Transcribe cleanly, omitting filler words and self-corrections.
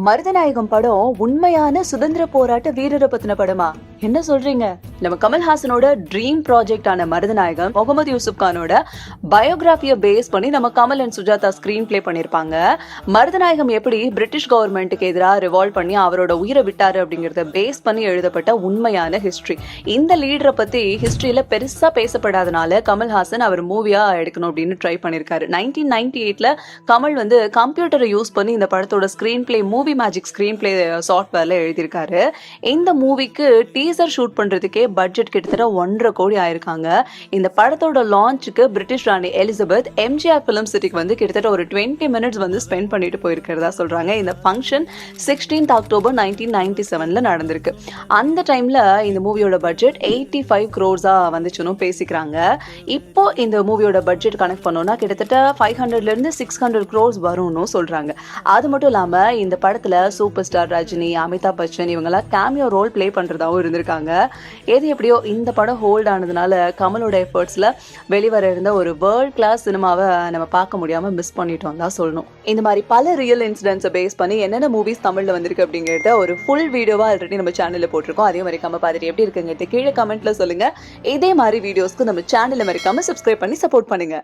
மருதநாயகம் படம் உண்மையான சுதந்திர போராட்ட வீரரை பத்தின படமா? என்ன சொல்றீங்க? நம்ம கமல்ஹாசனோட ட்ரீம் ப்ராஜெக்ட் ஆன மருதநாயகம் முகமது யூசுப் கானோட பயோகிராஃபியை பேஸ் பண்ணி நம்ம Kamal and Sujatha screen play பண்ணிருப்பாங்க. மருதநாயகம் எப்படி பிரிட்டிஷ் கவர்மெண்ட்டுக்கு எதிராக ரிவால்வ் பண்ணி அவரோட உயிரை விட்டாரு அப்படிங்கறத பேஸ் பண்ணி எழுதப்பட்ட உண்மையான ஹிஸ்டரி. இந்த லீடரை பத்தி ஹிஸ்டரியில பெருசா பேசப்படாதனால கமல்ஹாசன் அவர் மூவியா எடுக்கணும் அப்படின்னு ட்ரை பண்ணிருக்காரு. 1998ல கமல் கம்ப்யூட்டரை யூஸ் பண்ணி இந்த படத்தோட screen play movie magic screen play சாஃப்ட்வேர்ல எழுதியிருக்காரு. இந்த மூவிக்கு டீசர் ஷூட் பண்றதுக்கே பட்ஜெட் கிட்டத்தட்ட 1.5 கோடி ஆயிருக்காங்க. இந்த படத்தோட லான்ச்சுக்கு பிரிட்டிஷ் ராணி எலிசபெத் எம்ஜிஆர் பிலிம் சிட்டிக்கு கிட்டத்தட்ட ஒரு 20 மினிட்ஸ் ஸ்பெண்ட் பண்ணிட்டு போயிருக்கிறதா சொல்றாங்க. இந்த ஃபங்க்ஷன் 16th October 1997ல நடந்திருக்கு. அந்த டைம்ல இந்த மூவியோட பட்ஜெட் 85 crores வந்துச்சுன்னு பேசிக்கிறாங்க. இப்போ இந்த மூவியோட பட்ஜெட் கனெக்ட் பண்ணோம்னா கிட்டத்தட்ட 500ல இருந்து 600 crores வரும்னு சொல்றாங்க. அது மட்டும் இல்லாம இந்த படத்துல சூப்பர் ஸ்டார் ரஜினி, அமிதாப் பச்சன் இவங்கெல்லாம் கேமியோ ரோல் பிளே பண்றதாவும் இருந்திருக்காங்க. எது எப்படியோ இந்த படம் ஹோல்ட் ஆனதுனால கமலோட எஃபர்ட்ஸ்ல வெளிவர இருந்த ஒரு வேர்ல்ட் கிளாஸ் சினிமாவை நம்ம பார்க்க முடியாம மிஸ் பண்ணிட்டோம் தான் சொல்லணும். இந்த மாதிரி பல ரியல் இன்சிடென்ட்ஸை பேஸ் பண்ணி என்னென்ன மூவிஸ் தமிழ்ல வந்திருக்கு அப்படிங்கிறத ஒரு ஃபுல் வீடியோவா ஆல்ரெடி நம்ம சேனல்ல போட்டிருக்கோம். அதே மாதிரி பார்த்துட்டு எப்படி இருக்குங்கிறது கீழே கமெண்ட்ல சொல்லுங்க. இதே மாதிரி வீடியோஸ்க்கு நம்ம சேனல்ல மறக்காம சப்ஸ்கிரைப் பண்ணி சப்போர்ட் பண்ணுங்க.